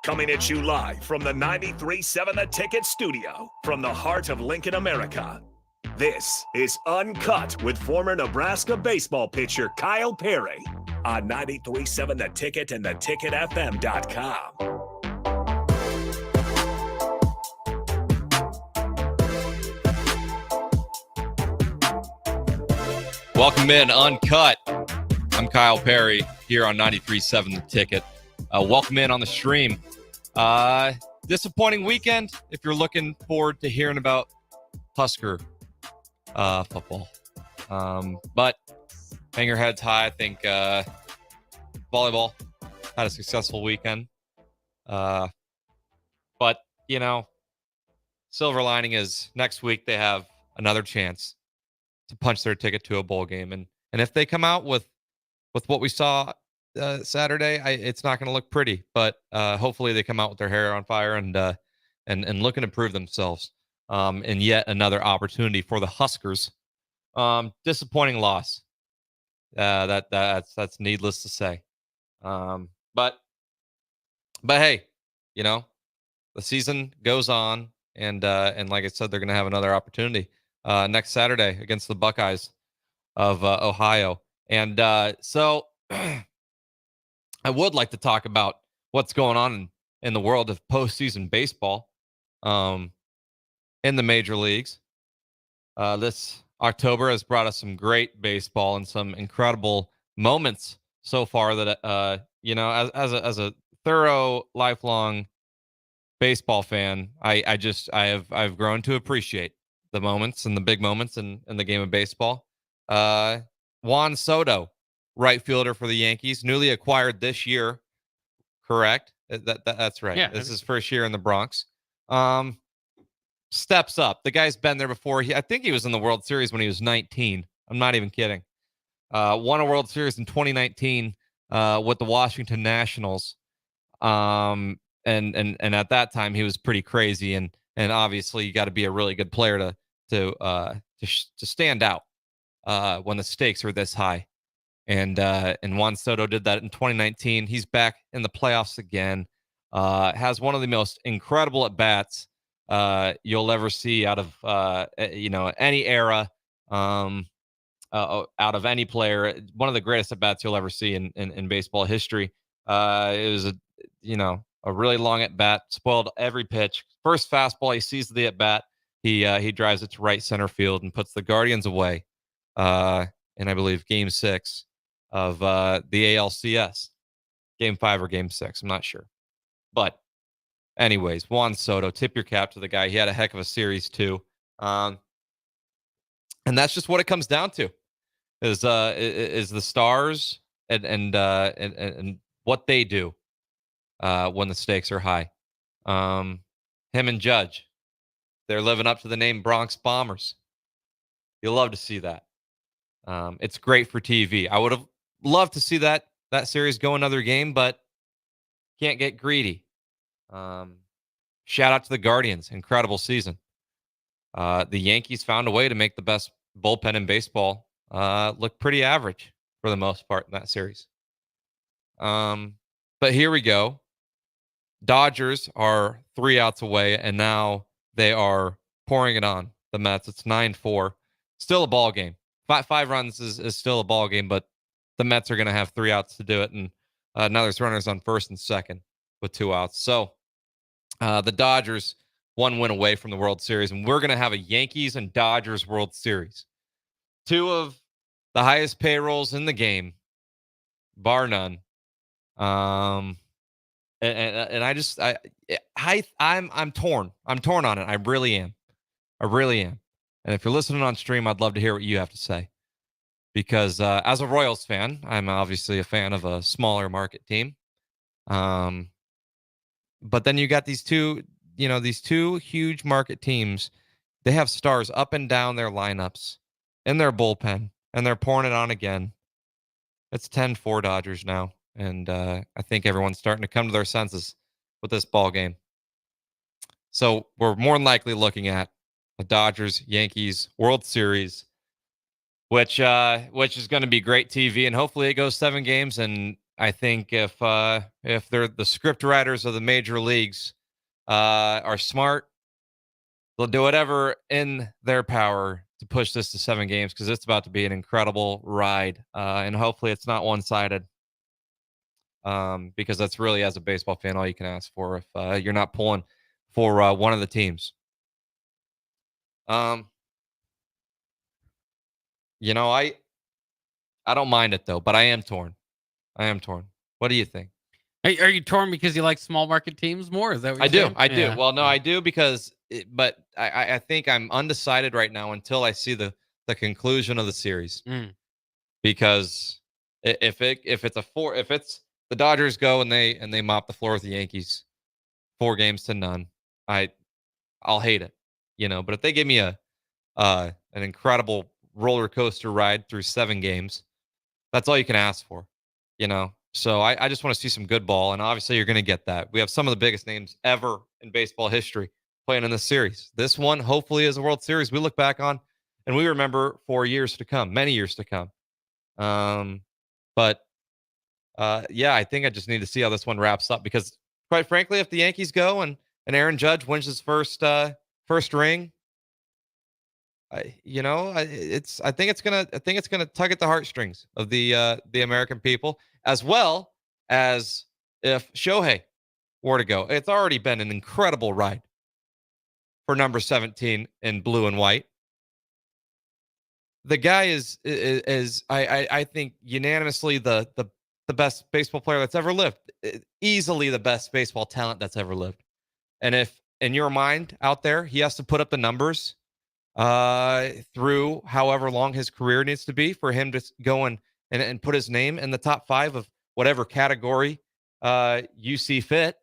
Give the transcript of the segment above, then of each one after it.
Coming at you live from the 93.7 The Ticket studio, from the heart of Lincoln, America. This is UnKut with former Nebraska baseball pitcher Kyle Perry on 93.7 The Ticket and theticketfm.com. Welcome in UnKut. I'm Kyle Perry here on 93.7 The Ticket. Welcome in on the stream. Disappointing weekend if you're looking forward to hearing about Husker football. But hang your heads high. I think volleyball had a successful weekend. But, you know, silver lining is next week they have another chance to punch their ticket to a bowl game. And if they come out with what we saw Saturday, it's not going to look pretty, but hopefully they come out with their hair on fire and looking to prove themselves. And yet another opportunity for the Huskers. Disappointing loss. That's needless to say. But hey, you know, the season goes on, and like I said, they're going to have another opportunity next Saturday against the Buckeyes of Ohio. And so I would like to talk about what's going on in the world of postseason baseball in the major leagues. This October has brought us some great baseball and some incredible moments so far that, you know, as a thorough, lifelong baseball fan, I've grown to appreciate the moments and the big moments in the game of baseball. Juan Soto, right fielder for the Yankees, newly acquired this year. Correct? That's right. Yeah, this is his first year in the Bronx. Steps up. The guy's been there before. I think he was in the World Series when he was 19. I'm not even kidding. Won a World Series in 2019 with the Washington Nationals. And at that time he was pretty crazy, and obviously you got to be a really good player to stand out when the stakes are this high. And Juan Soto did that in 2019. He's back in the playoffs again. Has one of the most incredible at bats you'll ever see out of any era, out of any player. One of the greatest at bats you'll ever see in baseball history. It was a really long at bat, spoiled every pitch. First fastball, he sees the at bat. He drives it to right center field and puts the Guardians away. And I believe Game 6 of the ALCS, Game 5 or Game 6, I'm not sure. But anyways, Juan Soto, tip your cap to the guy. He had a heck of a series too, and that's just what it comes down to. Is the stars and what they do when the stakes are high. Him and Judge, they're living up to the name Bronx Bombers. You'll love to see that. It's great for TV. I would have loved to see that series go another game, but can't get greedy. Shout out to the Guardians. Incredible season. The Yankees found a way to make the best bullpen in baseball look pretty average for the most part in that series. But here we go. Dodgers are 3 outs away, and now they are pouring it on the Mets. It's 9-4. Still a ball game. 5 runs is still a ball game, but the Mets are going to have 3 outs to do it. And now there's runners on first and second with 2 outs. So the Dodgers 1 win away from the World Series, and we're going to have a Yankees and Dodgers World Series. 2 of the highest payrolls in the game, bar none. And I'm torn. I'm torn on it. I really am. And if you're listening on stream, I'd love to hear what you have to say. Because as a Royals fan, I'm obviously a fan of a smaller market team. But then you got these two huge market teams. They have stars up and down their lineups in their bullpen, and they're pouring it on again. It's 10-4 Dodgers now. And I think everyone's starting to come to their senses with this ball game. So we're more than likely looking at a Dodgers-Yankees World Series, which is going to be great TV, and hopefully it goes 7 games. And I think if they're the script writers of the major leagues are smart, they'll do whatever in their power to push this to 7 games because it's about to be an incredible ride, and hopefully it's not one-sided. Because that's really, as a baseball fan, all you can ask for if you're not pulling for one of the teams. You know, I don't mind it though, but I am torn. I am torn. What do you think? Are you torn because you like small market teams more? Is that what I you're do. saying? I do. Yeah. Well, no, I do because, but I think I'm undecided right now until I see the conclusion of the series. Mm. Because if it's the Dodgers go and they mop the floor with the Yankees, 4 games to none, I'll hate it, But if they give me an incredible roller coaster ride through 7 games, that's all you can ask for. So I just want to see some good ball, and obviously you're going to get that. We have some of the biggest names ever in baseball history playing in this series. This one hopefully is a World Series we look back on and we remember for years to come, many years to come. But yeah, I think I just need to see how this one wraps up because, quite frankly, if the Yankees go and Aaron Judge wins his first ring, I think it's gonna tug at the heartstrings of the American people, as well as if Shohei were to go. It's already been an incredible ride for number 17 in blue and white. The guy is I think unanimously the best baseball player that's ever lived, easily the best baseball talent that's ever lived. And if in your mind out there he has to put up the numbers through however long his career needs to be for him to go and put his name in the top 5 of whatever category you see fit,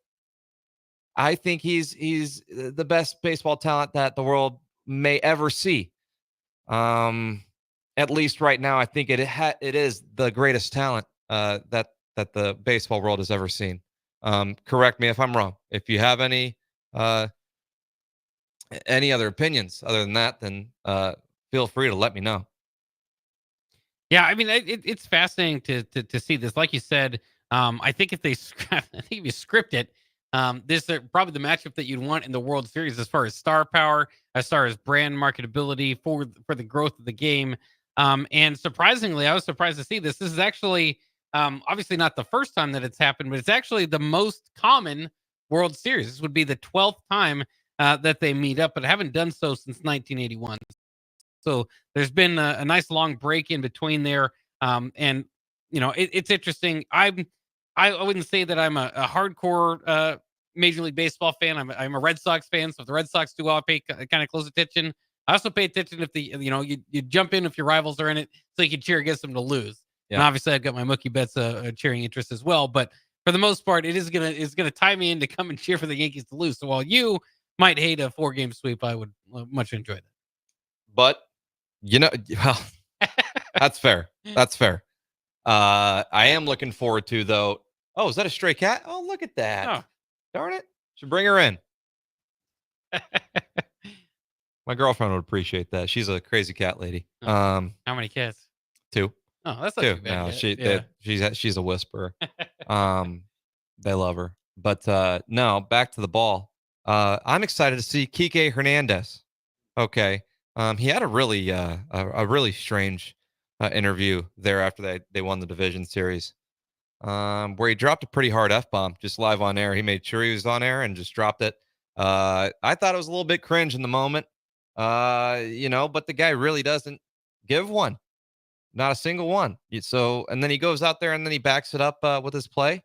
I think he's the best baseball talent that the world may ever see. At least right now, I think it is the greatest talent that the baseball world has ever seen. Correct me if I'm wrong. If you have any other opinions other than that, then feel free to let me know. Yeah, I mean, it's fascinating to see this. Like you said, I think if you script it, this is probably the matchup that you'd want in the World Series as far as star power, as far as brand marketability for the growth of the game. And surprisingly, I was surprised to see this. This is actually obviously not the first time that it's happened, but it's actually the most common World Series. This would be the 12th time that they meet up, but haven't done so since 1981. So there's been a nice long break in between there. And it's interesting. I wouldn't say that I'm a hardcore Major League Baseball fan. I'm a Red Sox fan. So if the Red Sox do, I'll pay kind of close attention. I also pay attention if you jump in if your rivals are in it, so you can cheer against them to lose. Yeah. And obviously, I've got my Mookie Betts cheering interest as well. But for the most part, it's gonna tie me in to come and cheer for the Yankees to lose. So while you might hate a 4-game sweep, I would much enjoy that. But well, that's fair. That's fair. I am looking forward to, though. Oh, is that a stray cat? Oh, look at that. Oh. Darn it. Should bring her in. My girlfriend would appreciate that. She's a crazy cat lady. Oh. How many cats? 2. Oh, that's not 2. Too bad. No, she's a whisperer. They love her. But no, back to the ball. I'm excited to see Kike Hernandez. Okay. He had a really strange interview there after they won the division series, where he dropped a pretty hard F-bomb just live on air. He made sure he was on air and just dropped it. I thought it was a little bit cringe in the moment, but the guy really doesn't give one, not a single one. So, and then he goes out there and then he backs it up with his play.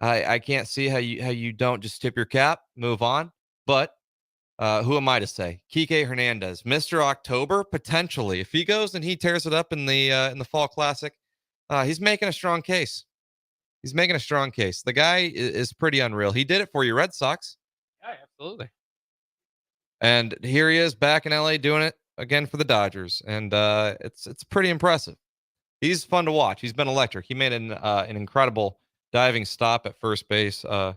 I can't see how you don't just tip your cap, move on, but. Who am I to say? Kike Hernandez, Mr. October, potentially. If he goes and he tears it up in the Fall Classic, he's making a strong case. He's making a strong case. The guy is pretty unreal. He did it for your Red Sox. Yeah, absolutely. And here he is back in LA doing it again for the Dodgers, and it's pretty impressive. He's fun to watch. He's been electric. He made an incredible diving stop at first base to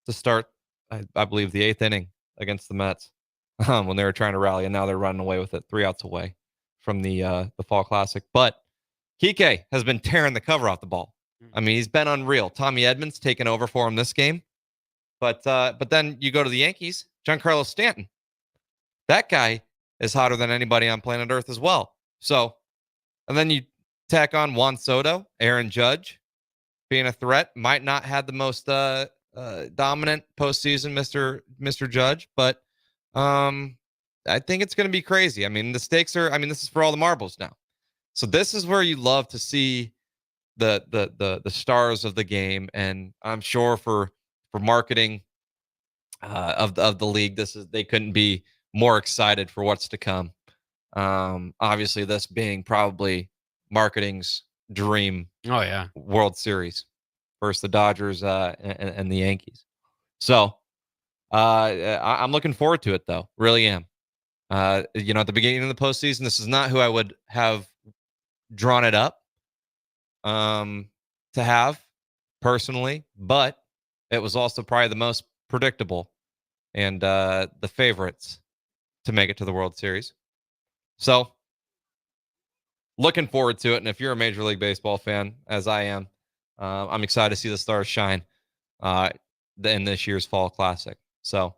start, I believe, the 8th inning against the Mets when they were trying to rally, and now they're running away with it 3 outs away from the Fall Classic. But Kike has been tearing the cover off the ball I mean, he's been unreal. Tommy Edmonds taking over for him this game. But then you go to the Yankees, Giancarlo Stanton. That guy is hotter than anybody on planet Earth as well. So, and then you tack on Juan Soto, Aaron Judge being a threat. Might not have the most dominant postseason, Mr. Judge, but I think it's going to be crazy. I mean, the stakes are. I mean, this is for all the marbles now. So this is where you love to see the stars of the game, and I'm sure for marketing of the league, they couldn't be more excited for what's to come. Obviously, this being probably marketing's dream. Oh yeah, World Series versus the Dodgers and the Yankees. So I'm looking forward to it, though. Really am. At the beginning of the postseason, this is not who I would have drawn it up to have personally, but it was also probably the most predictable and the favorites to make it to the World Series. So looking forward to it. And if you're a Major League Baseball fan, as I am, I'm excited to see the stars shine in this year's Fall Classic. So,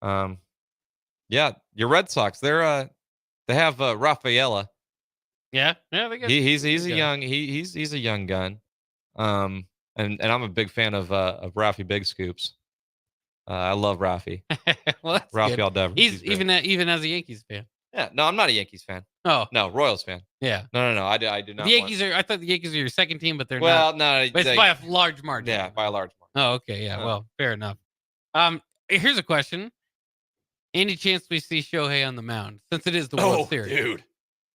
yeah, your Red Sox, they have Rafaela. Yeah, they got. He's a young he's a young gun. And I'm a big fan of Rafi Big Scoops. I love Rafi. Well, that's Rafael good. Devers. He's even as a Yankees fan. Yeah, no, I'm not a Yankees fan. Oh no, Royals fan. Yeah. No, I do not. The Yankees are. I thought the Yankees are your second team, but they're not. Well, no, but it's by a large margin. Yeah, by a large margin. Oh, okay, yeah. Well, fair enough. Here's a question: any chance we see Shohei on the mound since it is the World Series? Dude,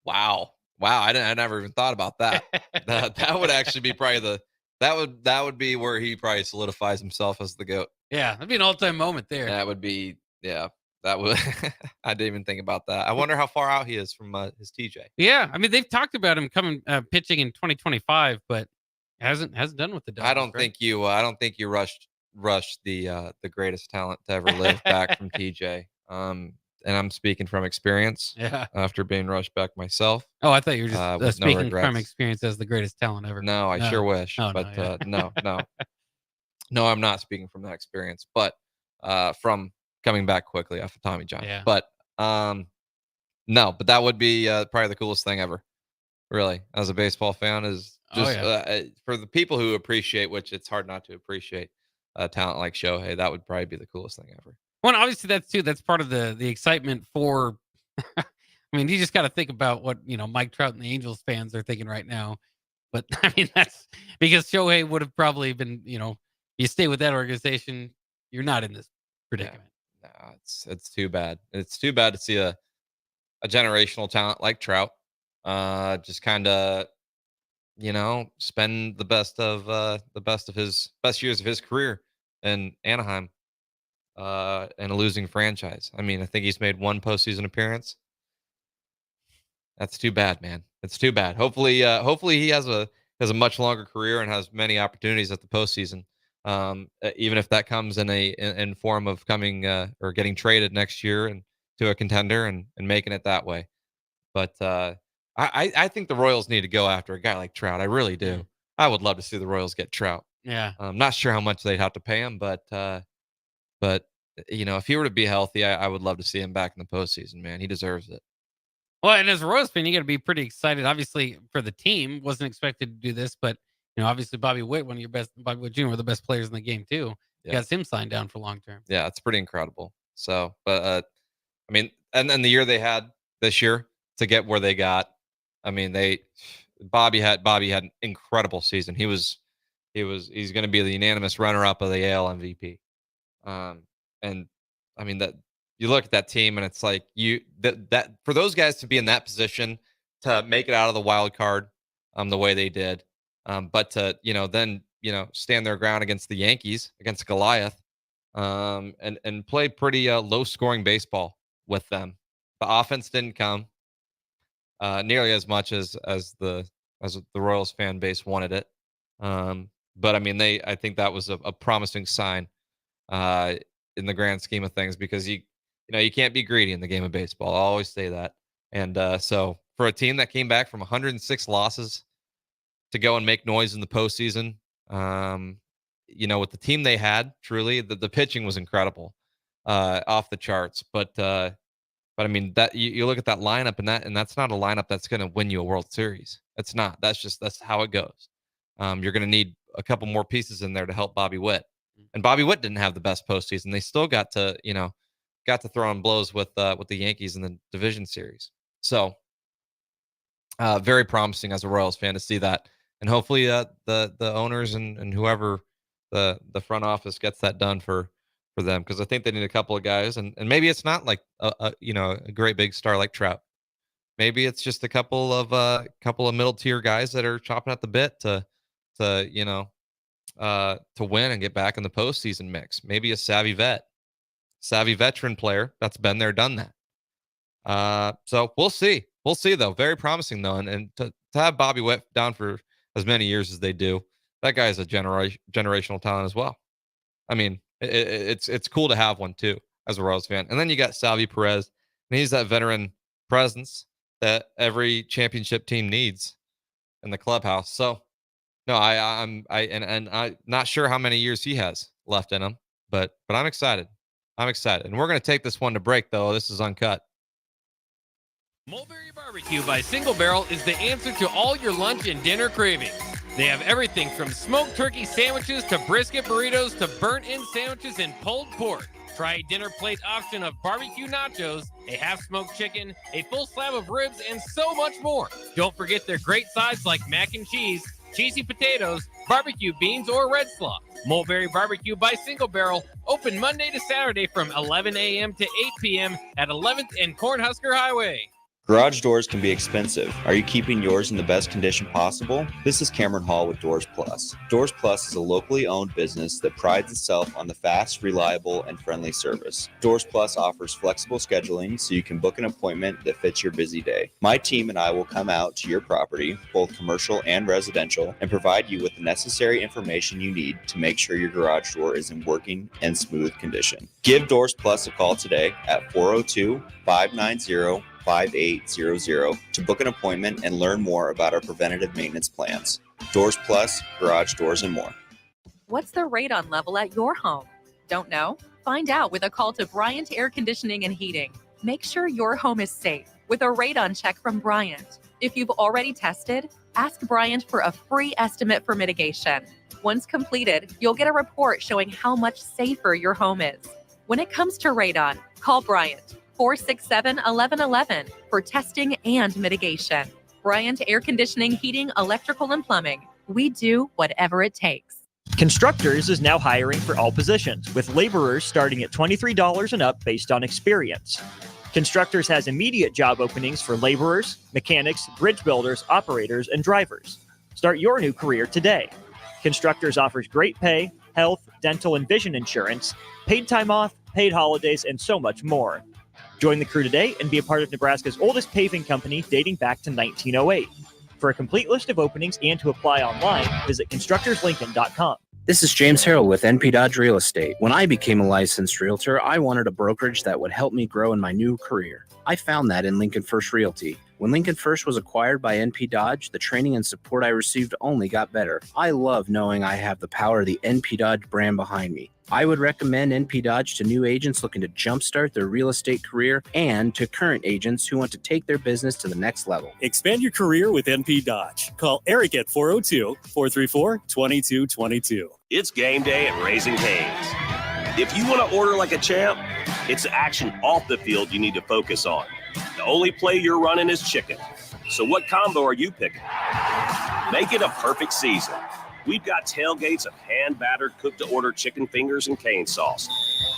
wow, I never even thought about that. that would actually be probably that would be where he probably solidifies himself as the GOAT. Yeah, that'd be an all-time moment there. That would be, yeah. That would. I didn't even think about that. I wonder how far out he is from his TJ. Yeah, I mean they've talked about him coming pitching in 2025, but hasn't done with the Dodgers. I don't think you rushed the greatest talent to ever live back from TJ. And I'm speaking from experience. Yeah. After being rushed back myself. Oh, I thought you were just speaking no from experience as the greatest talent ever. No, I sure wish. Oh, but no, yeah. no, I'm not speaking from that experience. But from coming back quickly off of Tommy John. Yeah. But no, but that would be probably the coolest thing ever. Really, as a baseball fan, is just for the people who appreciate, which it's hard not to appreciate, talent like Shohei. That would probably be the coolest thing ever. Well, obviously that's part of the excitement for. I mean, you just got to think about what Mike Trout and the Angels fans are thinking right now. But I mean, that's because Shohei would have probably been, you stay with that organization, you're not in this predicament. Yeah. No, it's too bad. It's too bad to see a generational talent like Trout, just kind of, spend the best years of his career in Anaheim. And a losing franchise. I mean, I think he's made one postseason appearance. That's too bad, man. It's too bad. Hopefully he has a much longer career and has many opportunities at the postseason. Even if that comes in form of coming or getting traded next year and to a contender and making it that way. But I think the Royals need to go after a guy like Trout. I really do. Yeah. I would love to see the Royals get Trout. Yeah. I'm not sure how much they'd have to pay him, but if he were to be healthy, I would love to see him back in the postseason, man. He deserves it. Well, and as a Royals fan, you got to be pretty excited. Obviously, for the team, wasn't expected to do this, but obviously Bobby Witt, one of your best, Bobby Witt Jr., one of the best players in the game too. Yeah. Got him signed down for long term. Yeah, it's pretty incredible. So, but I mean, and then the year they had this year to get where they got, I mean, Bobby had an incredible season. He's going to be the unanimous runner-up of the AL MVP. And I mean that you look at that team and it's like that for those guys to be in that position to make it out of the wild card, the way they did, but to then stand their ground against the Yankees, against Goliath, and play pretty low scoring baseball with them. The offense didn't come nearly as much as the Royals fan base wanted it. But I mean I think that was a promising sign in the grand scheme of things, because you can't be greedy in the game of baseball. I'll always say that. And so for a team that came back from 106 losses to go and make noise in the postseason. With the team they had, truly, the pitching was incredible, off the charts. But I mean, that you look at that lineup, and that's not a lineup that's going to win you a World Series. It's not. That's how it goes. You're going to need a couple more pieces in there to help Bobby Witt. And Bobby Witt didn't have the best postseason. They still got to throw on blows with the Yankees in the division series. So very promising as a Royals fan to see that. And hopefully the owners and whoever the front office gets that done for them, because I think they need a couple of guys, and maybe it's not like a great big star like Trout. Maybe it's just a couple of middle tier guys that are chopping at the bit to win and get back in the postseason mix. Maybe a savvy veteran player that's been there, done that. So we'll see. We'll see though. Very promising though, and to have Bobby Witt down for as many years as they do, that guy is a generational talent as well. I mean, it's cool to have one too as a Royals fan. And then you got Salvi Perez, and he's that veteran presence that every championship team needs in the clubhouse. So no, I'm not sure how many years he has left in him, but I'm excited. And we're going to take this one to break though. This is Uncut. Mulberry Barbecue by Single Barrel is the answer to all your lunch and dinner cravings. They have everything from smoked turkey sandwiches to brisket burritos to burnt-in sandwiches and pulled pork. Try a dinner plate option of barbecue nachos, a half-smoked chicken, a full slab of ribs, and so much more. Don't forget their great sides like mac and cheese, cheesy potatoes, barbecue beans, or red slaw. Mulberry Barbecue by Single Barrel, open Monday to Saturday from 11 a.m. to 8 p.m. at 11th and Cornhusker Highway. Garage doors can be expensive. Are you keeping yours in the best condition possible? This is Cameron Hall with Doors Plus. Doors Plus is a locally owned business that prides itself on the fast, reliable, and friendly service. Doors Plus offers flexible scheduling so you can book an appointment that fits your busy day. My team and I will come out to your property, both commercial and residential, and provide you with the necessary information you need to make sure your garage door is in working and smooth condition. Give Doors Plus a call today at 402-590-5800 to book an appointment and learn more about our preventative maintenance plans. Doors Plus, garage doors, and more. What's the radon level at your home? Don't know? Find out with a call to Bryant Air Conditioning and Heating. Make sure your home is safe with a radon check from Bryant. If you've already tested, ask Bryant for a free estimate for mitigation. Once completed, you'll get a report showing how much safer your home is. When it comes to radon, call Bryant 467-1111 for testing and mitigation. Bryant Air Conditioning, Heating, Electrical, and Plumbing. We do whatever it takes. Constructors is now hiring for all positions, with laborers starting at $23 and up based on experience. Constructors has immediate job openings for laborers, mechanics, bridge builders, operators, and drivers. Start your new career today. Constructors offers great pay, health, dental, and vision insurance, paid time off, paid holidays, and so much more. Join the crew today and be a part of Nebraska's oldest paving company dating back to 1908. For a complete list of openings and to apply online, visit constructorslincoln.com. This is James Harrell with NP Dodge Real Estate. When I became a licensed realtor, I wanted a brokerage that would help me grow in my new career. I found that in Lincoln First Realty. When Lincoln First was acquired by NP Dodge, the training and support I received only got better. I love knowing I have the power of the NP Dodge brand behind me. I would recommend NP Dodge to new agents looking to jumpstart their real estate career and to current agents who want to take their business to the next level. Expand your career with NP Dodge. Call Eric at 402-434-2222. It's game day at Raising Cane's. If you want to order like a champ, it's the action off the field you need to focus on. The only play you're running is chicken. So what combo are you picking? Make it a perfect season. We've got tailgates of hand-battered, cooked-to-order chicken fingers and cane sauce,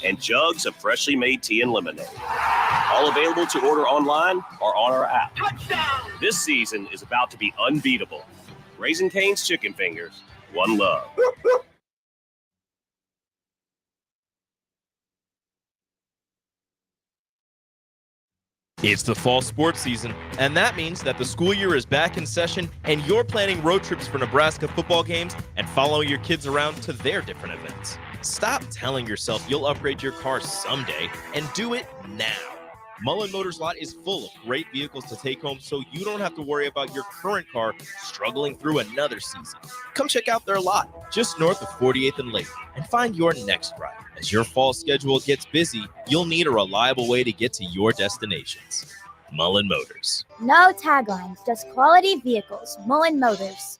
and jugs of freshly made tea and lemonade. All available to order online or on our app. Touchdown! This season is about to be unbeatable. Raising Cane's Chicken Fingers, one love. It's the fall sports season, and that means that the school year is back in session and you're planning road trips for Nebraska football games and following your kids around to their different events. Stop telling yourself you'll upgrade your car someday and do it now. Mullen Motors lot is full of great vehicles to take home, so you don't have to worry about your current car struggling through another season. Come check out their lot just north of 48th and Lake and find your next ride. As your fall schedule gets busy, you'll need a reliable way to get to your destinations. Mullen Motors. No taglines, just quality vehicles. Mullen Motors.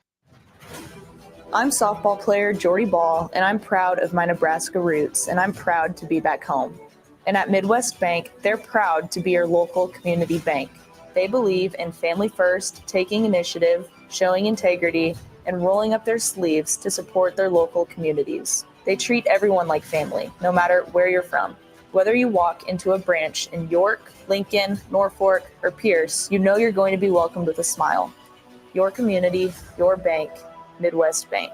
I'm softball player Jordy Ball, and I'm proud of my Nebraska roots, and I'm proud to be back home. And at Midwest Bank, they're proud to be your local community bank. They believe in family first, taking initiative, showing integrity, and rolling up their sleeves to support their local communities. They treat everyone like family, no matter where you're from. Whether you walk into a branch in York, Lincoln, Norfolk, or Pierce, you know you're going to be welcomed with a smile. Your community, your bank, Midwest Bank.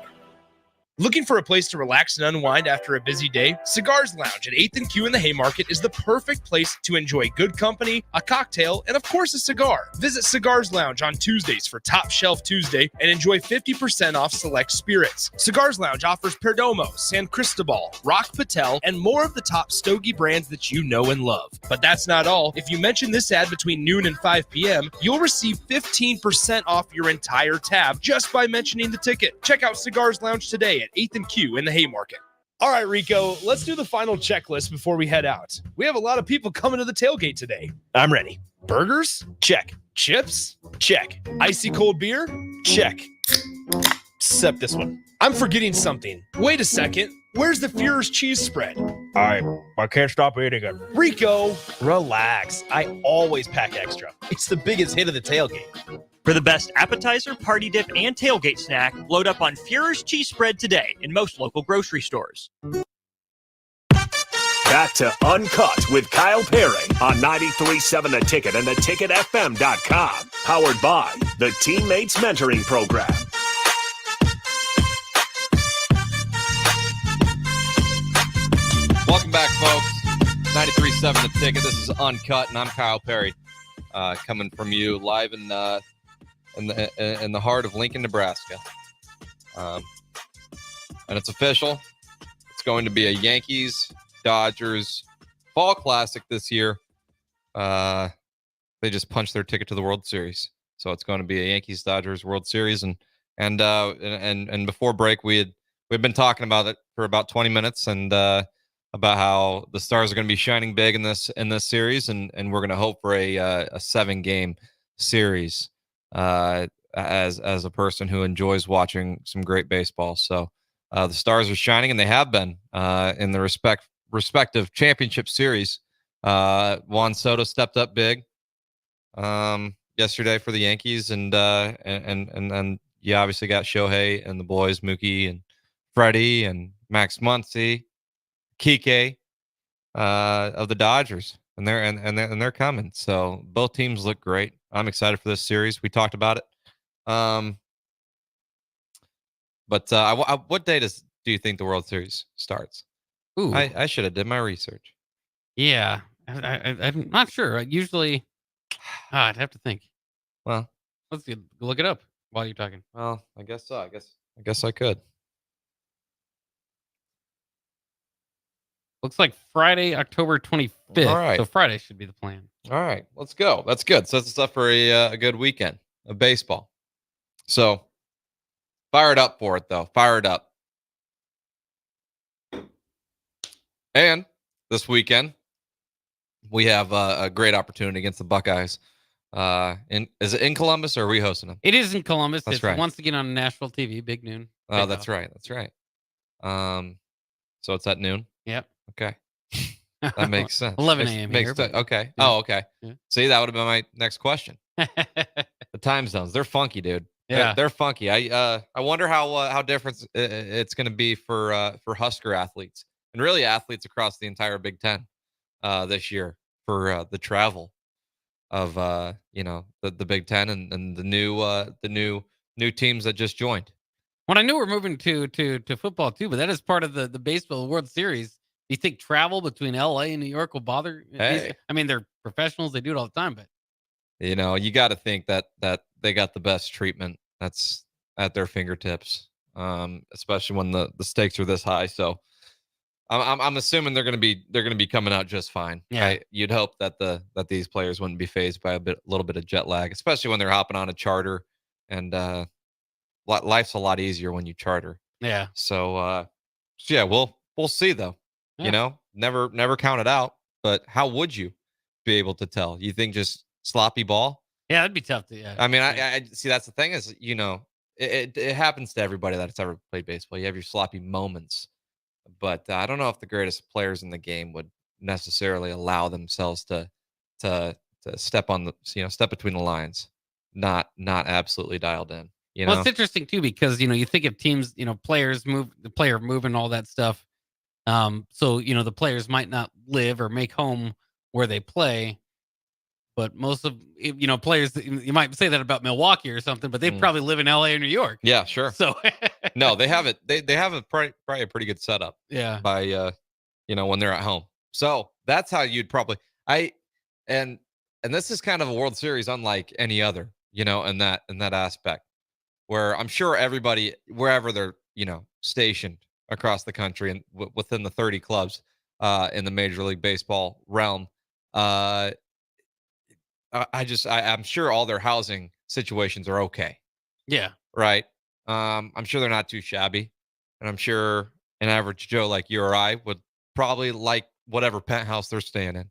Looking for a place to relax and unwind after a busy day? Cigars Lounge at 8th and Q in the Haymarket is the perfect place to enjoy good company, a cocktail, and of course a cigar. Visit Cigars Lounge on Tuesdays for Top Shelf Tuesday and enjoy 50% off select spirits. Cigars Lounge offers Perdomo, San Cristobal, Rock Patel, and more of the top stogie brands that you know and love. But that's not all. If you mention this ad between noon and 5 p.m., you'll receive 15% off your entire tab just by mentioning the ticket. Check out Cigars Lounge today at 8th and Q in the Haymarket. All right, Rico, let's do the final checklist before we head out. We have a lot of people coming to the tailgate today. I'm ready. Burgers? Check. Chips? Check. Icy cold beer? Check. Except this one. I'm forgetting something. Wait a second. Where's the Fuhrer's cheese spread? I can't stop eating it. Rico, Relax. I always pack extra. It's the biggest hit of the tailgate. For the best appetizer, party dip, and tailgate snack, load up on Fuhrer's cheese spread today in most local grocery stores. Back to UnKut with Kyle Perry on 93.7 The Ticket and theticketfm.com. Powered by the Teammates Mentoring Program. Welcome back, folks. 93.7 The Ticket. This is UnKut, and I'm Kyle Perry, coming from you live in the heart of Lincoln, Nebraska. And it's official. It's going to be a Yankees-Dodgers Fall Classic this year. They just punched their ticket to the World Series, so it's going to be a Yankees-Dodgers World Series. And before break, we've been talking about it for about 20 minutes, and about how the Stars are going to be shining big in this series, and we're going to hope for a 7-game series. As a person who enjoys watching some great baseball, so the Stars are shining, and they have been in the respective championship series. Juan Soto stepped up big yesterday for the Yankees, and you obviously got Shohei and the boys, Mookie and Freddie and Max Muncy, Kike of the Dodgers, and they're coming. So both teams look great. I'm excited for this series. We talked about it. But what day do you think the World Series starts? Ooh, I should have did my research. yeah. I'm not sure. Usually, I'd have to think. Well, Let's look it up while you're talking. well, I guess so. I guess I could. Looks like Friday, October 25th. All right. So Friday should be the plan. All right, let's go. That's good. Sets us up for a good weekend of baseball. So, fired up for it, though. Fired up. And this weekend, we have a great opportunity against the Buckeyes. Is it in Columbus, or are we hosting them? It is in Columbus. That's It's right. once again on national TV, big noon. Oh, that's right. That's right. So it's at noon. Yep. Okay. That makes sense. 11 a.m. Makes here, sense. but- Okay. Yeah. Oh, okay. Yeah. See, that would have been my next question. The time zones, they're funky, dude. Yeah. They're funky. I wonder how different it's going to be for Husker athletes, and really athletes across the entire Big Ten this year, for the travel of the Big Ten and the new teams that just joined. Well, I knew we're moving to football too, but that is part of the baseball World Series. Do you think travel between LA and New York will bother? Hey. I mean, they're professionals; they do it all the time. But You got to think that they got the best treatment that's at their fingertips, especially when the stakes are this high. So I'm assuming they're gonna be coming out just fine. Yeah. You'd hope that these players wouldn't be phased by a little bit of jet lag, especially when they're hopping on a charter, and life's a lot easier when you charter. Yeah. So yeah, we'll see though. Yeah. You know, never count it out. But how would you be able to tell? You think just sloppy ball? Yeah, that'd be tough to. Yeah. I mean, I see. That's the thing is, it happens to everybody that's ever played baseball. You have your sloppy moments, but I don't know if the greatest players in the game would necessarily allow themselves to step on step between the lines, not absolutely dialed in. Well, it's interesting too because you think of teams, players move, the player moving, all that stuff. So the players might not live or make home where they play, but most of players, you might say that about Milwaukee or something, but they probably live in LA or New York. Yeah, sure. So no, they have it. They have probably a pretty good setup. Yeah. By when they're at home. So that's how you'd probably and this is kind of a World Series unlike any other, in that aspect, where I'm sure everybody wherever they're stationed across the country and within the 30 clubs in the Major League Baseball realm, I'm sure all their housing situations are okay. Yeah. Right. I'm sure they're not too shabby, and I'm sure an average Joe like you or I would probably like whatever penthouse they're staying in.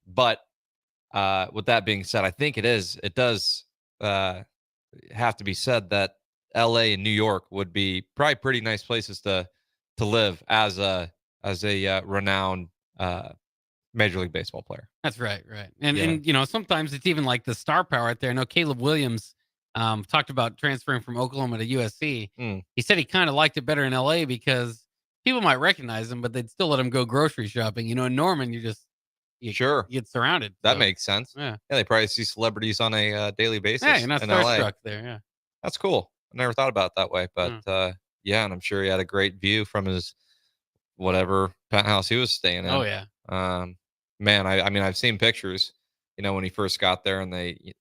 But with that being said, I think it does have to be said that LA and New York would be probably pretty nice places to live as a renowned Major League Baseball player. That's right. And sometimes it's even like the star power out there. I know Caleb Williams talked about transferring from Oklahoma to USC. He said he kind of liked it better in LA because people might recognize him, but they'd still let him go grocery shopping. In Norman, you get surrounded. That so, makes sense. Yeah, they probably see celebrities on a daily basis. Yeah, you're not in LA. starstruck there. Yeah, that's cool. I never thought about it that way, but and I'm sure he had a great view from his whatever penthouse he was staying in. Oh yeah. Man, I mean, I've seen pictures. When he first got there, and do you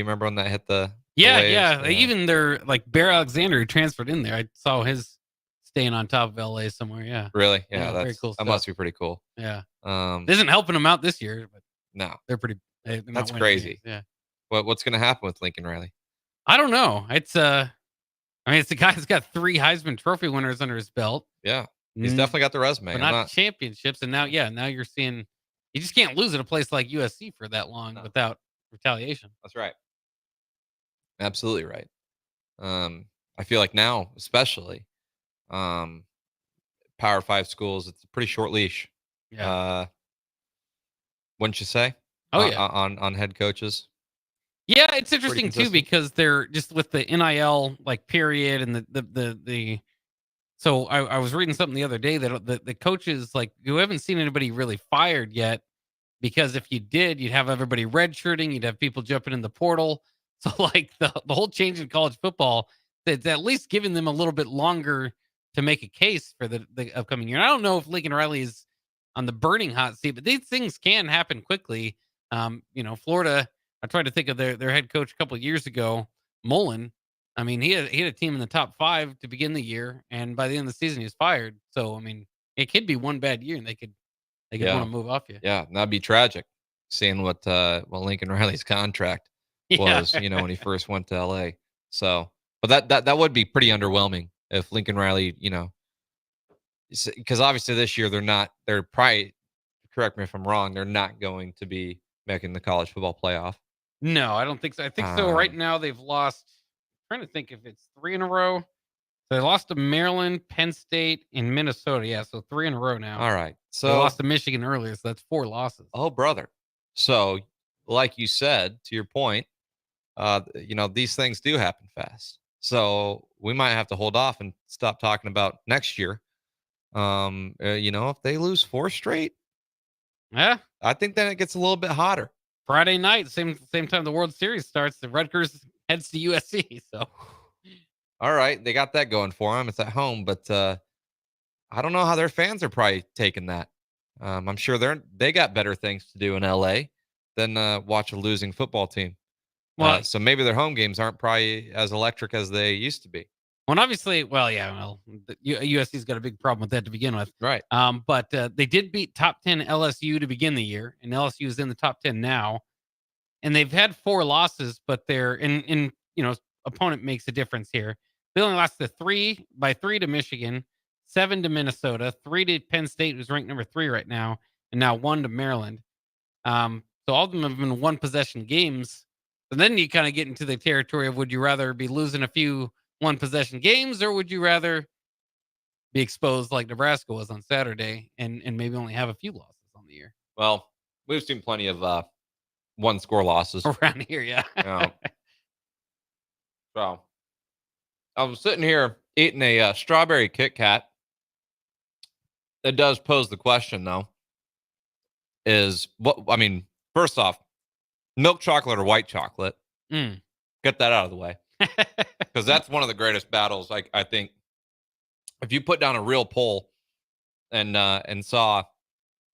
remember when that hit the? Yeah. Even their Bear Alexander who transferred in there. I saw his staying on top of LA somewhere. Yeah. Really? Yeah, very cool. That must be pretty cool. Yeah. It isn't helping them out this year, but no, they're pretty. That's crazy. Games. Yeah. What's going to happen with Lincoln Riley? I don't know. It's it's the guy that's got 3 Heisman Trophy winners under his belt. Yeah, he's definitely got the resume. But not championships, and now you're seeing you just can't lose at a place like USC for that long without retaliation. That's right. Absolutely right. I feel like now, especially, Power 5 schools, it's a pretty short leash. Yeah. Wouldn't you say? Oh yeah. On head coaches. Yeah, it's interesting too because they're just with the NIL period and the. So I was reading something the other day that the coaches you haven't seen anybody really fired yet, because if you did, you'd have everybody redshirting, you'd have people jumping in the portal. So the whole change in college football, that's at least giving them a little bit longer to make a case for the upcoming year. And I don't know if Lincoln Riley is on the burning hot seat, but these things can happen quickly. Florida. I tried to think of their head coach a couple of years ago, Mullen. I mean, he had a team in the top 5 to begin the year, and by the end of the season, he was fired. So, I mean, it could be one bad year, and they could want to move off you. Yeah, that'd be tragic. Seeing what Lincoln Riley's contract was, when he first went to LA. So, but that would be pretty underwhelming if Lincoln Riley, because obviously this year they're probably, correct me if I'm wrong, they're not going to be making the college football playoff. No, I don't think so. I think so. Right now, they've lost. I'm trying to think if it's 3 in a row. So they lost to Maryland, Penn State, and Minnesota. Yeah, so 3 in a row now. All right. So they lost to Michigan earlier, so that's 4 losses. Oh, brother. So, like you said, to your point, these things do happen fast. So we might have to hold off and stop talking about next year. If they lose 4 straight, yeah, I think then it gets a little bit hotter. Friday night, same time the World Series starts, the Rutgers heads to USC. So, all right, they got that going for them. It's at home, but I don't know how their fans are probably taking that. I'm sure they got better things to do in LA than watch a losing football team. Well, so maybe their home games aren't probably as electric as they used to be. Well, and obviously, USC's got a big problem with that to begin with. Right. But they did beat top 10 LSU to begin the year, and LSU is in the top 10 now. And they've had 4 losses, but they're opponent makes a difference here. They only lost by 3 to Michigan, 7 to Minnesota, 3 to Penn State, who's ranked number 3 right now, and now 1 to Maryland. So all of them have been 1-possession games. And then you kind of get into the territory of, would you rather be losing a few 1-possession games, or would you rather be exposed like Nebraska was on Saturday and maybe only have a few losses on the year? Well, we've seen plenty of 1-score losses around here. Yeah. So I was sitting here eating a strawberry Kit Kat. It does pose the question, though, first off, milk chocolate or white chocolate? Get that out of the way. Because that's one of the greatest battles, I think. If you put down a real poll and saw,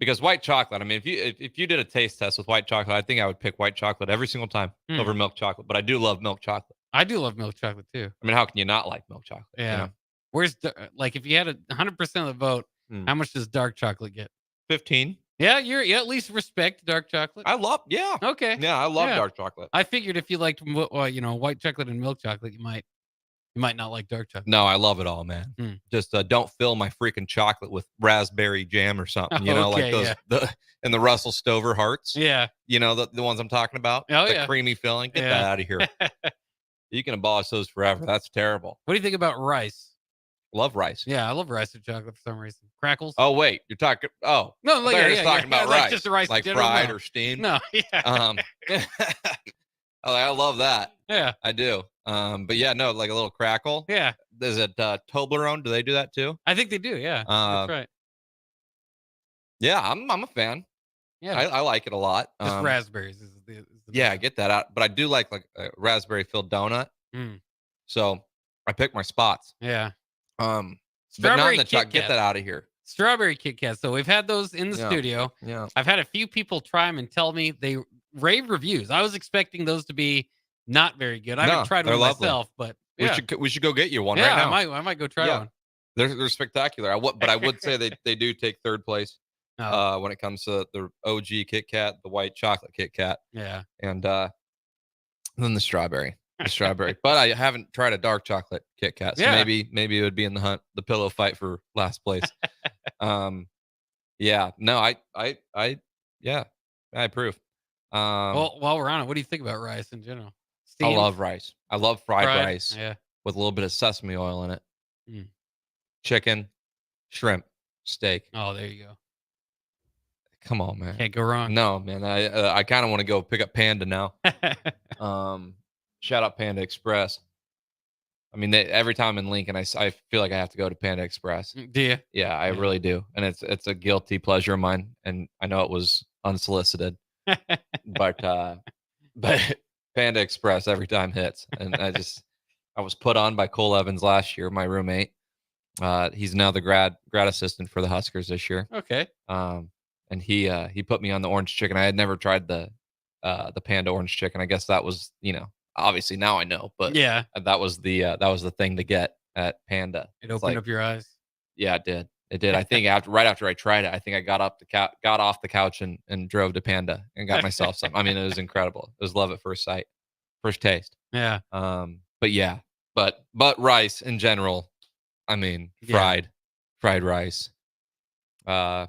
because white chocolate, if you did a taste test with white chocolate, I think I would pick white chocolate every single time over milk chocolate. But I do love milk chocolate. I do love milk chocolate too. How can you not like milk chocolate? Yeah. Where's if you had 100% of the vote, how much does dark chocolate get? 15. Yeah, you at least respect dark chocolate. I love, Okay. Yeah, I love dark chocolate. I figured if you liked, white chocolate and milk chocolate, you might not like dark chocolate. No, I love it all, man. Just don't fill my freaking chocolate with raspberry jam or something. Like those and the Russell Stover hearts. Yeah. The ones I'm talking about. Oh, the creamy filling. Get that out of here. You can abolish those forever. That's terrible. What do you think about rice? Love rice. Yeah, I love rice and chocolate for some reason. Crackles. Oh wait, you're talking. Oh no, you're just talking about rice, just rice, like fried or steamed. No, yeah. I love that. Yeah, I do. But yeah, no, like a little crackle. Yeah. Is it Toblerone? Do they do that too? I think they do. Yeah, that's right. Yeah, I'm a fan. Yeah, I like it a lot. Just raspberries is the yeah, get that out. But I do like a raspberry filled donut. So I pick my spots. Yeah. But not in the chocolate. Get that out of here. Strawberry Kit Kat. So we've had those in the studio. Yeah. I've had a few people try them and tell me they rave reviews. I was expecting those to be not very good. I haven't tried one myself, but we should go get you one right now. I might go try one. They're spectacular. But I would say they do take third place when it comes to the OG Kit Kat, the white chocolate Kit Kat. Yeah. And then the strawberry. But I haven't tried a dark chocolate Kit Kat, so maybe it would be in the pillow fight for last place. I approve. Well, while we're on it, what do you think about rice in general? I love rice. I love fried rice. Yeah, with a little bit of sesame oil in it. Chicken, shrimp, steak. Oh, there you go. Come on, man. Can't go wrong. No, man. I kind of want to go pick up Panda now. Shout out Panda Express. Every time I'm in Lincoln, I feel like I have to go to Panda Express. Do you? Yeah, I really do. And it's a guilty pleasure of mine. And I know it was unsolicited, but Panda Express every time hits. And I was put on by Cole Evans last year, my roommate. He's now the grad assistant for the Huskers this year. Okay. And he put me on the orange chicken. I had never tried the Panda orange chicken. I guess that was, obviously now I know, but yeah, that was the thing to get at Panda. It opened up your eyes. Yeah, it did. It did. I think right after I tried it, I think I got off the couch and drove to Panda and got myself some. It was incredible. It was love at first sight, first taste. Yeah. But rice in general, fried rice. I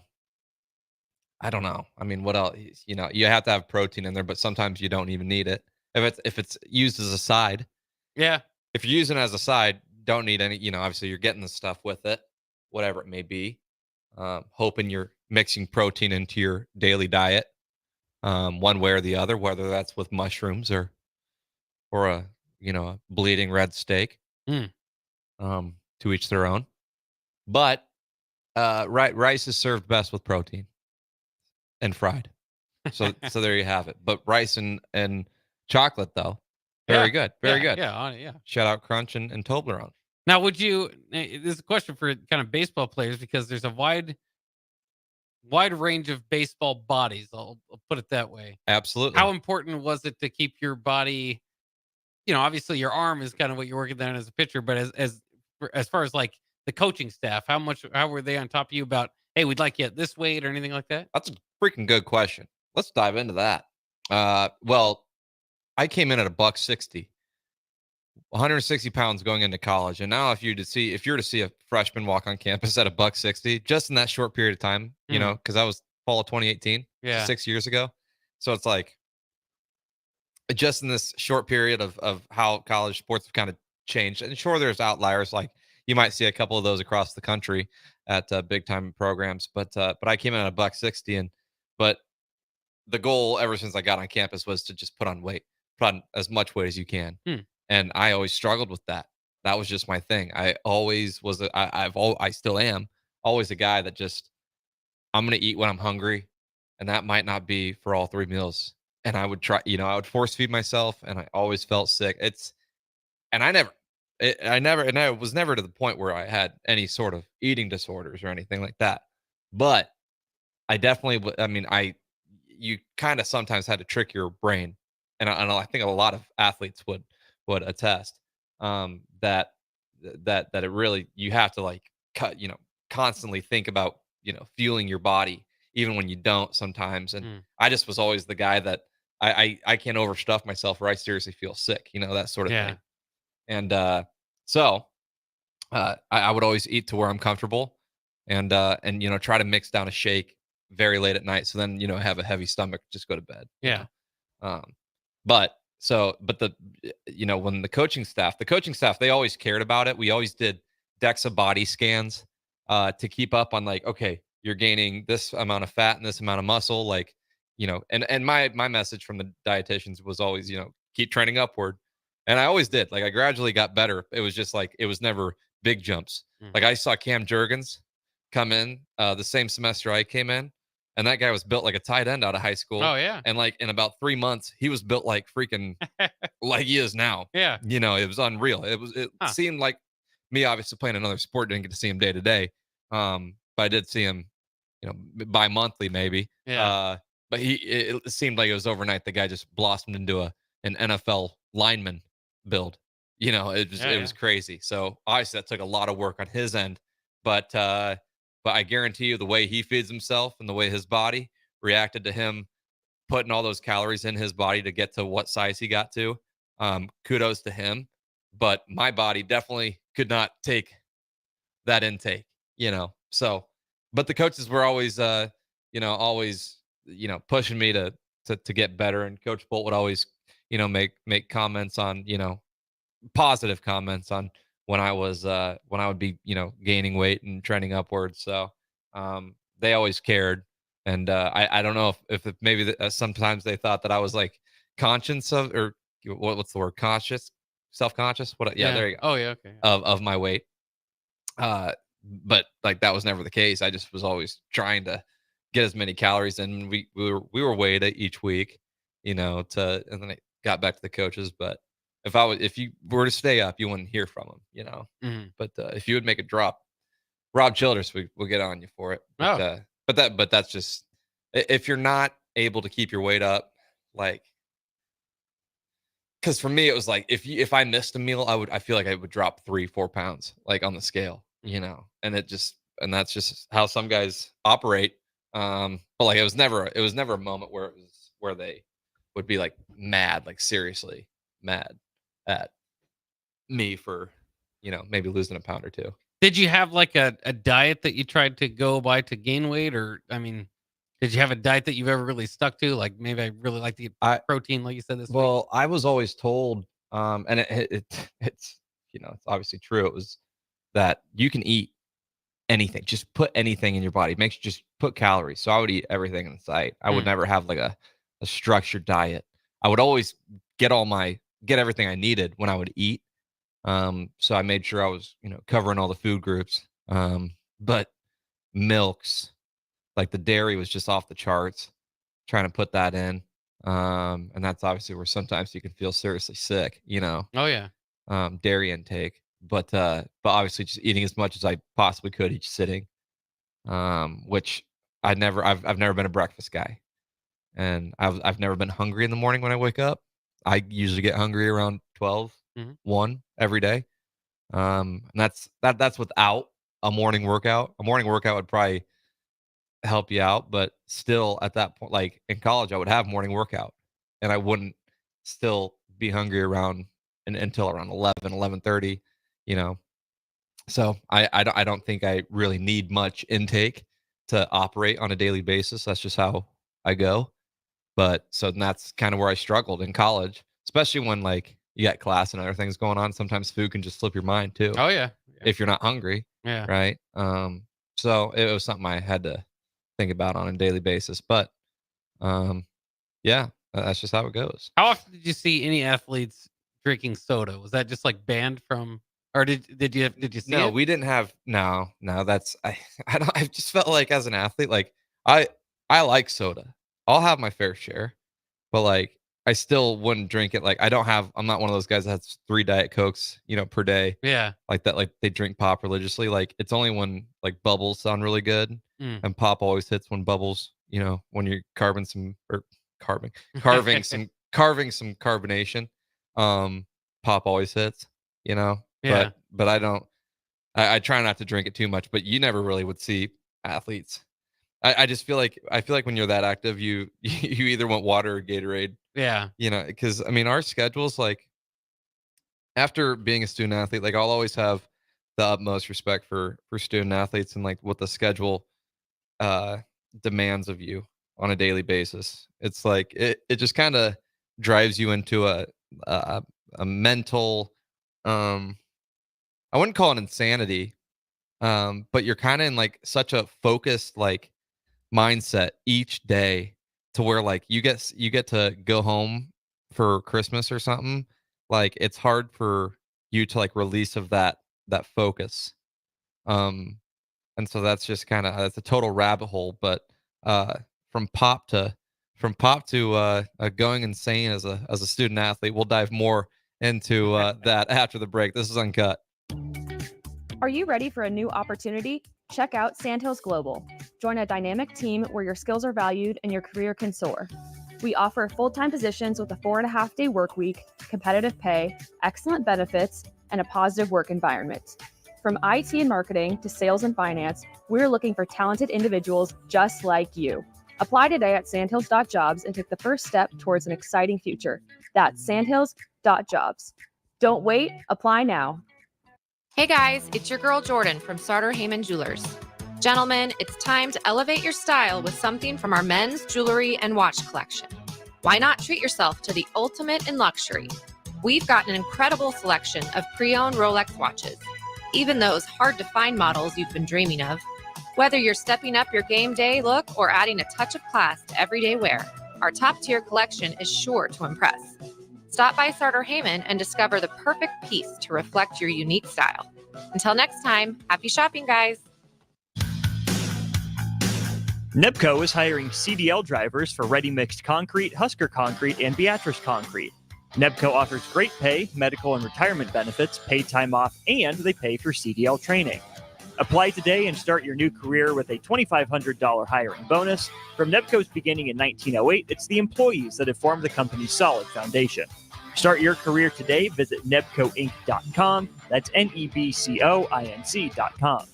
don't know. What else? You have to have protein in there, but sometimes you don't even need it. If it's used as a side. Yeah. If you're using it as a side, don't need any, obviously you're getting the stuff with it, whatever it may be. Hoping you're mixing protein into your daily diet, one way or the other, whether that's with mushrooms or a bleeding red steak. To each their own. But rice is served best with protein and fried. So there you have it. But rice and chocolate, though, very good. Very good. Yeah. Shout out Crunch and Toblerone. Now, would you? This is a question for kind of baseball players because there's a wide range of baseball bodies. I'll put it that way. Absolutely. How important was it to keep your body? Obviously your arm is kind of what you're working on as a pitcher, but as as far as like the coaching staff? How were they on top of you about, hey, we'd like you at this weight or anything like that? That's a freaking good question. Let's dive into that. Well, I came in at a $160, 160 pounds going into college, and now if you're to see a freshman walk on campus at a $160, just in that short period of time, because I was fall of 2018, Yeah. 6 years ago, so it's like just in this short period of how college sports have kind of changed. And sure, there's outliers, like you might see a couple of those across the country at big time programs, but I came in at a $160, but the goal ever since I got on campus was to just put on as much weight as you can. And I always struggled with that. That was just my thing. I always was. I still am always a guy that just, I'm going to eat when I'm hungry, and that might not be for all 3 meals. And I would try, I would force feed myself, and I always felt sick. And I was never to the point where I had any sort of eating disorders or anything like that. But I definitely, you kind of sometimes had to trick your brain, and I think a lot of athletes would attest that it really, you have to like constantly think about fueling your body even when you don't sometimes. And I just was always the guy that I can't overstuff myself or I seriously feel sick, that sort of thing. And so I would always eat to where I'm comfortable, and try to mix down a shake very late at night, so then have a heavy stomach, just go to bed. But when the coaching staff, they always cared about it. We always did DEXA body scans to keep up on, like, okay, you're gaining this amount of fat and this amount of muscle, like, and my message from the dietitians was always, keep trending upward. And I always did. Like, I gradually got better. It was just like, it was never big jumps. Like, I saw Cam Jurgens come in the same semester I came in, and that guy was built like a tight end out of high school. Oh, yeah. And like in about 3 months, he was built like freaking like he is now. Yeah. It was unreal. It seemed like, me obviously playing another sport, didn't get to see him day to day. But I did see him, bi-monthly maybe. Yeah. But it seemed like it was overnight. The guy just blossomed into an NFL lineman build. It was crazy. So obviously that took a lot of work on his end, but I guarantee you, the way he feeds himself and the way his body reacted to him putting all those calories in his body to get to what size he got to, kudos to him. But my body definitely could not take that intake, So, but the coaches were always, pushing me to get better. And Coach Bolt would always, make comments on, positive comments on when I would be, gaining weight and trending upwards. So they always cared. And I don't know if maybe sometimes they thought that I was like conscious of, or what's the word? Self-conscious. There you go. Oh yeah. Okay. Of my weight. But like, that was never the case. I just was always trying to get as many calories in. We were weighed each week, and then I got back to the coaches. But if you were to stay up, you wouldn't hear from them, But if you would make a drop, Rob Childress, we'll get on you for it. But that's just, if you're not able to keep your weight up, like, because for me it was like, if I missed a meal, I feel like I would drop 3-4 pounds, like, on the scale, and that's just how some guys operate. But like, it was never a moment where they would be like mad, like seriously mad at me for, maybe losing a pound or two. Did you have like a diet that you tried to go by to gain weight? Or, did you have a diet that you've ever really stuck to? Like, maybe I really like to eat protein, like you said this week. Well, I was always told, and it's it's obviously true. It was that you can eat anything, just put anything in your body. Just put calories. So I would eat everything in sight. I would never have like a structured diet. I would always get everything I needed when I would eat. So I made sure I was, covering all the food groups. But milks, like the dairy was just off the charts, trying to put that in. And that's obviously where sometimes you can feel seriously sick, Oh yeah. Dairy intake, but obviously just eating as much as I possibly could each sitting. Which I've never been a breakfast guy, and I've never been hungry in the morning when I wake up. I usually get hungry around 12, 1 every day. And that's without a morning workout. A morning workout would probably help you out, but still at that point, like in college, I would have morning workout and I wouldn't still be hungry around until around 11:30, you know. So I don't think I really need much intake to operate on a daily basis. That's just how I go. But so that's kind of where I struggled in college, especially when like you got class and other things going on. Sometimes food can just slip your mind too. Oh yeah. If you're not hungry. Yeah. Right. So it was something I had to think about on a daily basis. But yeah, that's just how it goes. How often did you see any athletes drinking soda? Was that just like banned from, or did you see No, it? we didn't have that's I just felt like as an athlete, like I like soda. I'll have my fair share, but like I still wouldn't drink it. Like I'm not one of those guys that has 3 Diet Cokes, per day. Yeah. Like that, like they drink pop religiously. Like it's only when like bubbles sound really good. Mm. And pop always hits when bubbles, when you're carving some some carbonation. Pop always hits, Yeah. but I try not to drink it too much, but you never really would see athletes. I just feel like when you're that active, you either want water or Gatorade, Yeah. because I mean our schedules, like after being a student athlete, like I'll always have the utmost respect for student athletes and like what the schedule demands of you on a daily basis. It's like it just kind of drives you into a mental I wouldn't call it insanity, but you're kind of in like such a focused like mindset each day to where like you get to go home for Christmas or something. Like it's hard for you to like release of that focus. And so that's just that's a total rabbit hole. But from pop to going insane as a student athlete, we'll dive more into that after the break. This is Uncut. Are you ready for a new opportunity? Check out Sandhills Global. Join a dynamic team where your skills are valued and your career can soar. We offer full-time positions with a 4.5-day work week, competitive pay, excellent benefits, and a positive work environment. From IT and marketing to sales and finance, we're looking for talented individuals just like you. Apply today at sandhills.jobs and take the first step towards an exciting future. That's sandhills.jobs. Don't wait, apply now. Hey guys, it's your girl Jordan from Sartor Heyman Jewelers. Gentlemen, it's time to elevate your style with something from our men's jewelry and watch collection. Why not treat yourself to the ultimate in luxury? We've got an incredible selection of pre-owned Rolex watches, even those hard-to-find models you've been dreaming of. Whether you're stepping up your game day look or adding a touch of class to everyday wear, our top-tier collection is sure to impress. Stop by Sartor Heyman and discover the perfect piece to reflect your unique style. Until next time, happy shopping, guys. NEBCO is hiring CDL drivers for ready-mixed concrete, Husker Concrete, and Beatrice Concrete. NEBCO offers great pay, medical and retirement benefits, paid time off, and they pay for CDL training. Apply today and start your new career with a $2,500 hiring bonus. From NEBCO's beginning in 1908, it's the employees that have formed the company's solid foundation. Start your career today. Visit nebcoinc.com. That's NEBCOINC.com.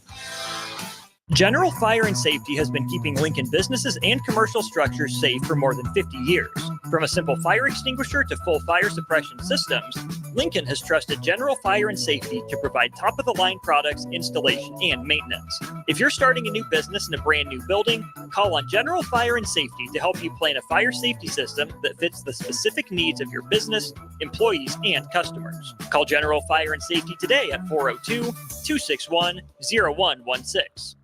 General Fire and Safety has been keeping Lincoln businesses and commercial structures safe for more than 50 years. From a simple fire extinguisher to full fire suppression systems, Lincoln has trusted General Fire and Safety to provide top-of-the-line products, installation, and maintenance. If you're starting a new business in a brand new building, call on General Fire and Safety to help you plan a fire safety system that fits the specific needs of your business, employees, and customers. Call General Fire and Safety today at 402-261-0116.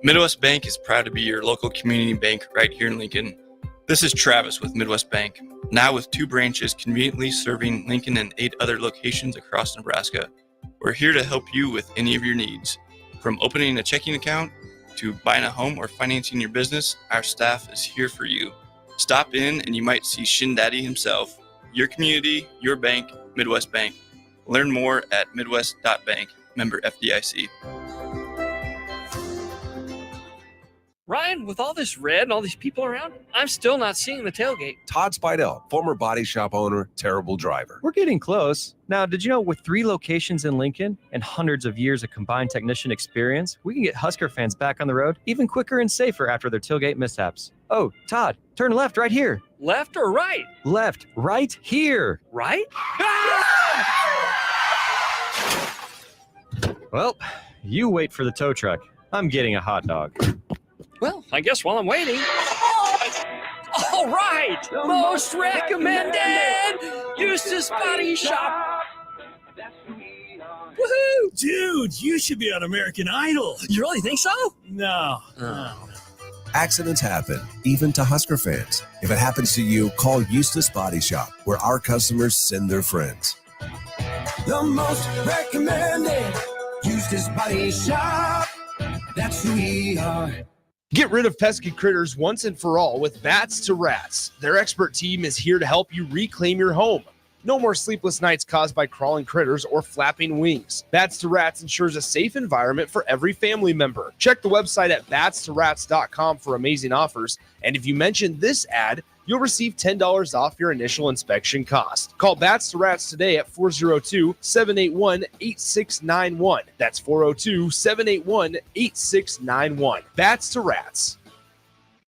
Midwest Bank is proud to be your local community bank right here in Lincoln. This is Travis with Midwest Bank, now with 2 branches conveniently serving Lincoln and 8 other locations across Nebraska. We're here to help you with any of your needs. From opening a checking account to buying a home or financing your business, our staff is here for you. Stop in and you might see Shin Daddy himself. Your community, your bank, Midwest Bank. Learn more at midwest.bank, member FDIC. Ryan, with all this red and all these people around, I'm still not seeing the tailgate. Todd Spidell, former body shop owner, terrible driver. We're getting close. Now, did you know with 3 locations in Lincoln and hundreds of years of combined technician experience, we can get Husker fans back on the road even quicker and safer after their tailgate mishaps? Oh, Todd, turn left right here. Left or right? Left, right here. Right? Well, you wait for the tow truck. I'm getting a hot dog. Well, I guess while I'm waiting. All right! Most recommended! Eustace Body Shop! Woohoo! Dude, you should be on American Idol. You really think so? No. Accidents happen, even to Husker fans. If it happens to you, call Eustace Body Shop, where our customers send their friends. The most recommended Eustace Body Shop. That's who we are. Get rid of pesky critters once and for all with Bats to Rats. Their expert team is here to help you reclaim your home. No more sleepless nights caused by crawling critters or flapping wings. Bats to Rats ensures a safe environment for every family member. Check the website at batstorats.com for amazing offers. And if you mention this ad, you'll receive $10 off your initial inspection cost. Call Bats to Rats today at 402-781-8691. That's 402-781-8691. Bats to Rats.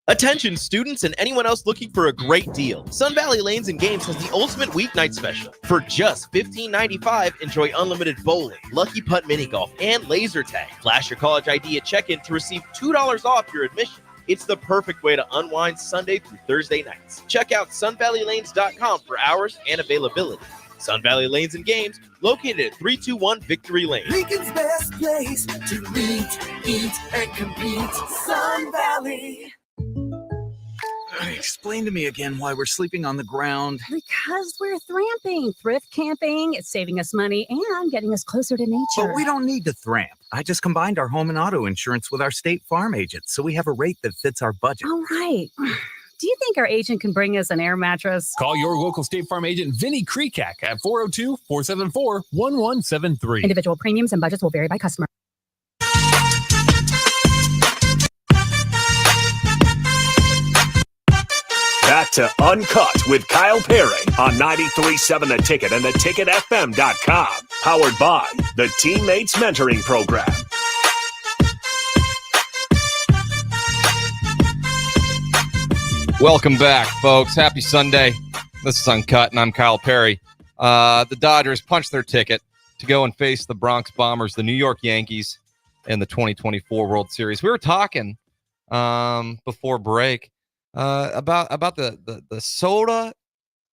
Attention students and anyone else looking for a great deal. Sun Valley Lanes and Games has the ultimate weeknight special. For just $15.95, enjoy unlimited bowling, lucky putt mini golf, and laser tag. Flash your college ID at check-in to receive $2 off your admission. It's the perfect way to unwind Sunday through Thursday nights. Check out sunvalleylanes.com for hours and availability. Sun Valley Lanes and Games, located at 321 Victory Lane. Lincoln's best place to meet, eat, and compete. Sun Valley. Explain to me again why we're sleeping on the ground. Because we're thramping, thrift camping. It's saving us money and getting us closer to nature. But we don't need to thramp. I just combined our home and auto insurance with our State Farm agent, so we have a rate that fits our budget. All right. Do you think our agent can bring us an air mattress? Call your local State Farm agent, Vinny Krekak, at 402-474-1173. Individual premiums and budgets will vary by customer. Back to Uncut with Kyle Perry on 93.7 The Ticket and theticketfm.com. Powered by the Teammates Mentoring Program. Welcome back, folks. Happy Sunday. This is Uncut, and I'm Kyle Perry. The Dodgers punched their ticket to go and face the Bronx Bombers, the New York Yankees, in the 2024 World Series. We were talking before break about the soda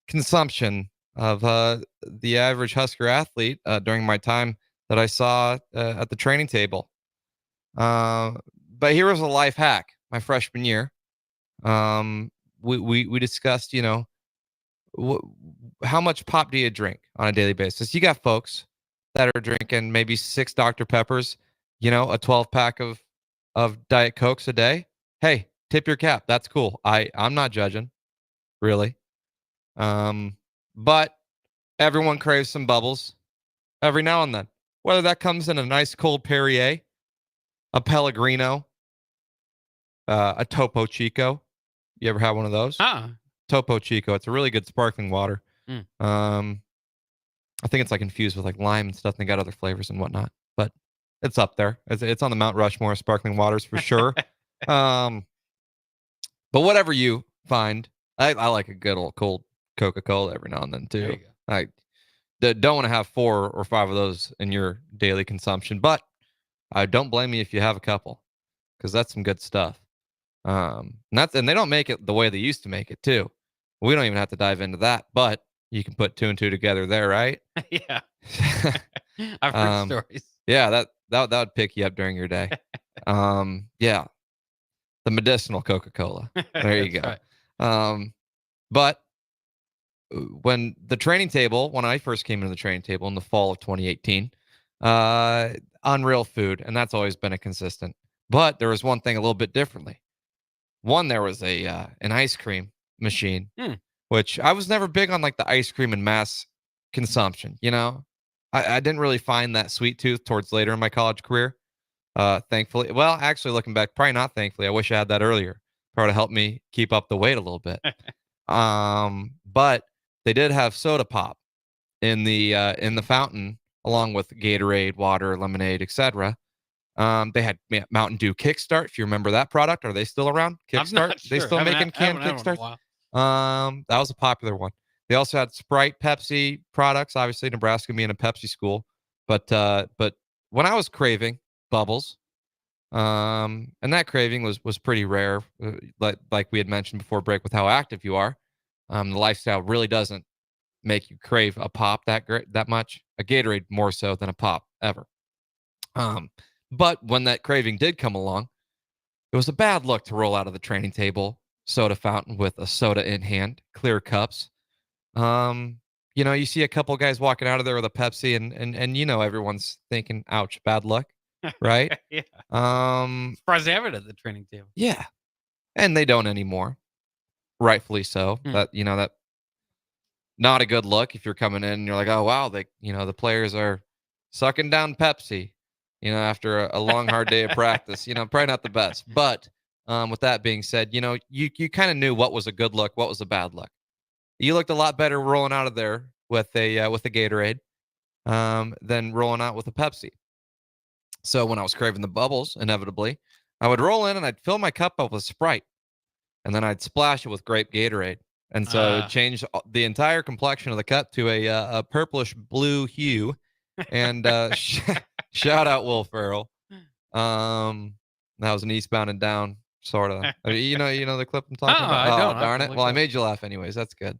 consumption of the average Husker athlete during my time that I saw at the training table. But here was a life hack my freshman year. We discussed, how much pop do you drink on a daily basis? You got folks that are drinking maybe 6 Dr. Peppers, a 12-pack of Diet Cokes a day. Hey, tip your cap. That's cool. I'm not judging, really. But everyone craves some bubbles every now and then. Whether that comes in a nice cold Perrier, a Pellegrino, a Topo Chico. You ever had one of those? Topo Chico. It's a really good sparkling water. I think it's like infused with like lime and stuff. And they got other flavors and whatnot, but it's up there. It's on the Mount Rushmore of sparkling waters for sure. But whatever you find, I like a good old cold Coca-Cola every now and then too. I don't want to have 4 or 5 of those in your daily consumption, but I don't blame you if you have a couple, because that's some good stuff. And they don't make it the way they used to make it too. We don't even have to dive into that, but you can put 2 and 2 together there, right? Yeah. I've heard stories. Yeah, that would pick you up during your day. Yeah. The medicinal Coca-Cola. There you go. Right. But when I first came into the training table in the fall of 2018, unreal food, and that's always been a consistent. But there was one thing a little bit differently. There was an ice cream machine, which I was never big on, like the ice cream in mass consumption. I didn't really find that sweet tooth towards later in my college career. Thankfully, well, actually, looking back, probably not thankfully. I wish I had that earlier. Probably helped me keep up the weight a little bit. But they did have soda pop in the fountain, along with Gatorade, water, lemonade, etc. They had Mountain Dew Kickstart. If you remember that product, are they still around? Kickstart? I'm not They sure. still making canned Kickstarts? That was a popular one. They also had Sprite, Pepsi products. Obviously, Nebraska being a Pepsi school, but when I was craving bubbles, and that craving was pretty rare, like we had mentioned before break with how active you are. The lifestyle really doesn't make you crave a pop that much. A Gatorade more so than a pop ever. But when that craving did come along, it was a bad look to roll out of the training table soda fountain with a soda in hand, clear cups. You see a couple guys walking out of there with a Pepsi, and everyone's thinking, "Ouch, bad luck," right? Yeah. Um, Surprised they have it at the training table. yeah, and they don't anymore, rightfully so. That not a good look if you're coming in and you're like, "Oh wow, the players are sucking down Pepsi," after a long hard day of practice. Probably not the best. But with that being said, you kind of knew what was a good look, what was a bad look. You looked a lot better rolling out of there with a Gatorade than rolling out with a Pepsi. So when I was craving the bubbles, inevitably, I would roll in and I'd fill my cup up with Sprite, and then I'd splash it with grape Gatorade, and so it changed the entire complexion of the cup to a purplish blue hue. And shout out Will Ferrell. That was an Eastbound and Down sort of. You know the clip I'm talking about. I don't. Darn it! Well, I made you laugh anyways. That's good.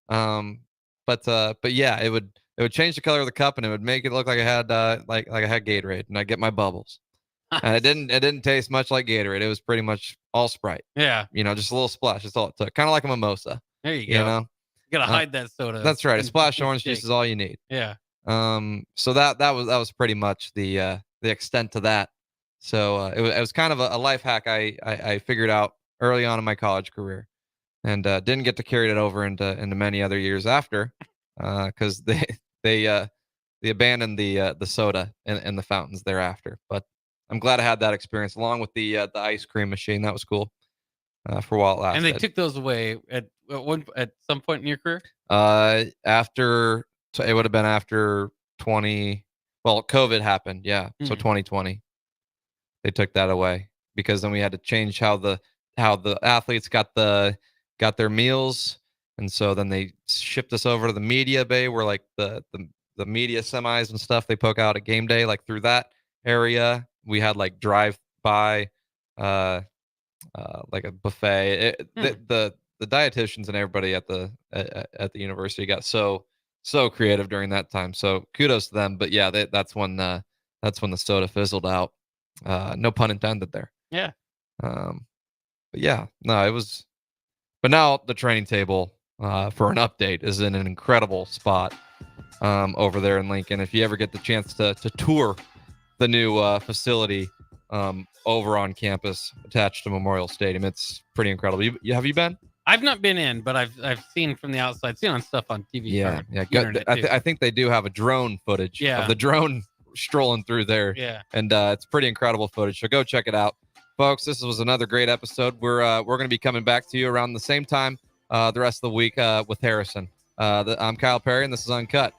But yeah, it would change the color of the cup, and it would make it look like I had like I had Gatorade, and I get my bubbles. And it didn't taste much like Gatorade. It was pretty much all Sprite. Yeah. Just a little splash. That's all it took. Kind of like a mimosa. There you go. You gotta hide that soda. That's right. A splash of orange juice is all you need. Yeah. So that was pretty much the extent to that. So it was kind of a life hack I figured out early on in my college career, and didn't get to carry it over into many other years after, because they abandoned the soda and the fountains thereafter. But I'm glad I had that experience along with the ice cream machine. That was cool for a while it lasted. And they took those away at some point in your career? After it would have been after COVID happened. Yeah. So 2020, they took that away because then we had to change how the athletes got their meals. And so then they shipped us over to the media bay where like the media semis and stuff they poke out at game day, like through that area. We had like drive by, like a buffet. The dietitians and everybody at the university got so creative during that time. So kudos to them. But yeah, that's when the soda fizzled out. No pun intended there. Yeah. But yeah, no, it was. But now the training table for an update is in an incredible spot over there in Lincoln. If you ever get the chance to tour the new facility over on campus attached to Memorial Stadium, it's pretty incredible. Have you been? I've not been in, but I've seen from the outside, seen on stuff on TV. Yeah. I think they do have a drone footage of the drone strolling through there. Yeah. And it's pretty incredible footage. So go check it out. Folks, this was another great episode. We're going to be coming back to you around the same time the rest of the week with Harrison. I'm Kyle Perry, and this is UnKut.